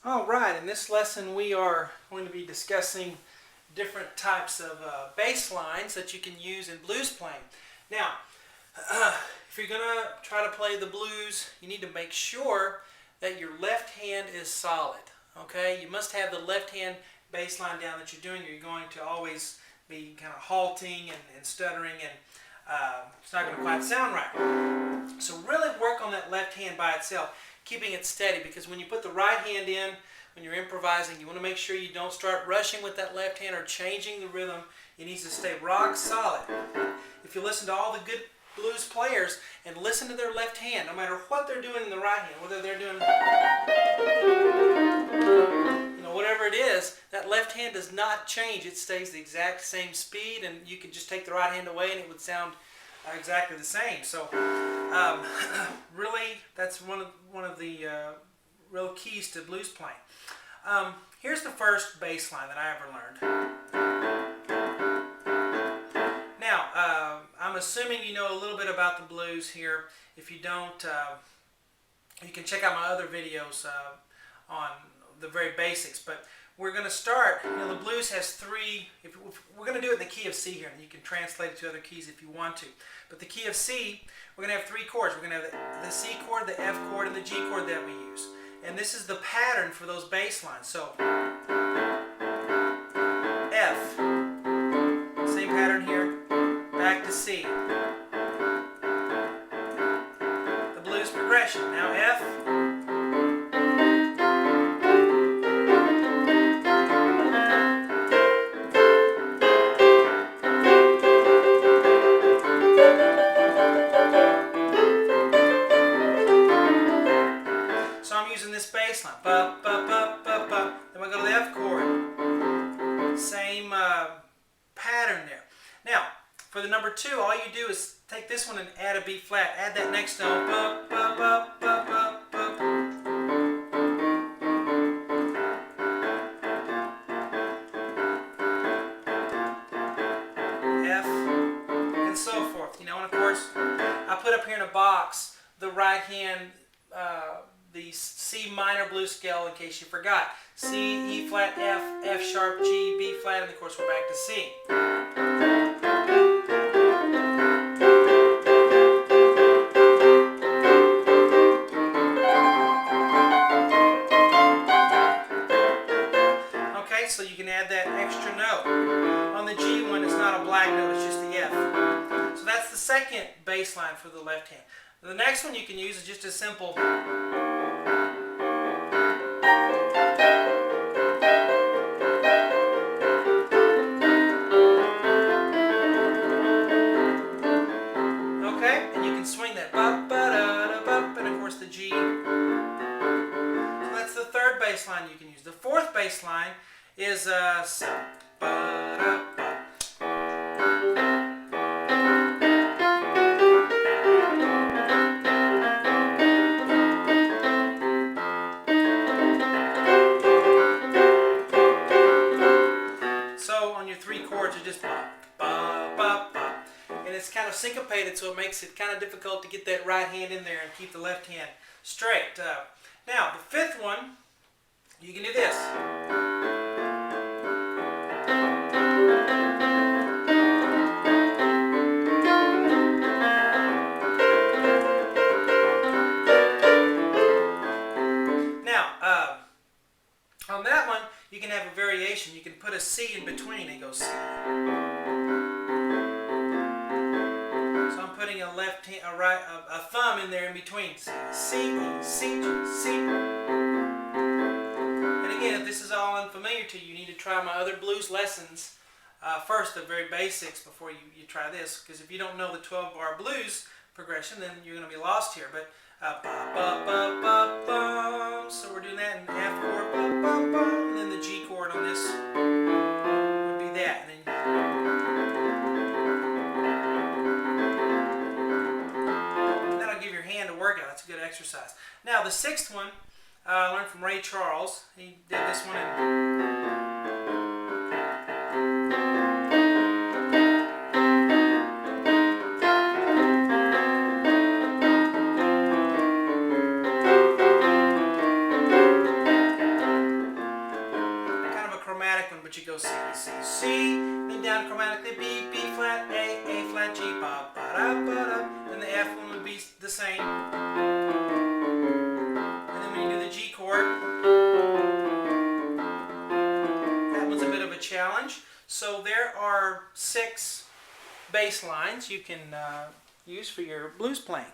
All right, in this lesson we are going to be discussing different types of bass lines that you can use in blues playing. Now, if you're going to try to play the blues, you need to make sure that your left hand is solid. Okay, you must have the left hand bass line down that you're doing, or you're going to always be kind of halting and stuttering, and it's not going to quite sound right. So really work on that left hand by itself, keeping it steady, because when you put the right hand in, when you're improvising, you want to make sure you don't start rushing with that left hand or changing the rhythm. It needs to stay rock solid. If you listen to all the good blues players and listen to their left hand, no matter what they're doing in the right hand, whether they're doing, whatever it is, that left hand does not change. It stays the exact same speed, and you can just take the right hand away and it would sound exactly the same. So really, that's one of the real keys to blues playing. Here's the first bass line that I ever learned. Now, I'm assuming you know a little bit about the blues here. If you don't, you can check out my other videos on the very basics. But we're going to start, the blues has three, if we're going to do it in the key of C here, and you can translate it to other keys if you want to. But the key of C, we're going to have three chords. We're going to have the C chord, the F chord, and the G chord that we use. And this is the pattern for those bass lines. So, F, same pattern here, back to C. The blues progression. Now F, this bass line, ba, ba, ba, ba, ba. Then we go to the F chord. Same pattern there. Now, for the number 2, all you do is take this one and add a B flat. Add that next note. Ba, ba, ba, ba, ba, ba. F, and so forth. And of course, I put up here in a box the right hand, the C minor blues scale, in case you forgot. C, E flat, F, F sharp, G, B flat, and of course we're back to C. Okay, so you can add that extra note. On the G one, it's not a black note, it's just the F. So that's the second bass line for the left hand. The next one you can use is just a simple swing that ba ba da da ba, and of course the G. So that's the third bass line you can use. The fourth bass line is sa ba da ba. So on your 3 chords, you just ba ba ba ba. And it's kind of syncopated, so it makes it kind of difficult to get that right hand in there and keep the left hand straight. Now, the fifth one, you can do this. Now, on that one, you can have a variation. You can put a C in between and go C. Putting a left hand, a thumb in there in between. C, C, E, C, G, C. And again, if this is all unfamiliar to you, you need to try my other blues lessons first, the very basics, before you try this. Because if you don't know the 12-bar blues progression, then you're going to be lost here. But ba ba ba ba ba. So we're doing that in F chord, ba ba ba, and then the G chord on this would be that. And then workout. That's a good exercise. Now the sixth one I learned from Ray Charles. He did this one but you go C, C, C, then down chromatically B, B flat, A flat, G, ba, ba, da, ba, da. Then the F one would be the same. And then when you do the G chord, that one's a bit of a challenge. So there are 6 bass lines you can use for your blues playing.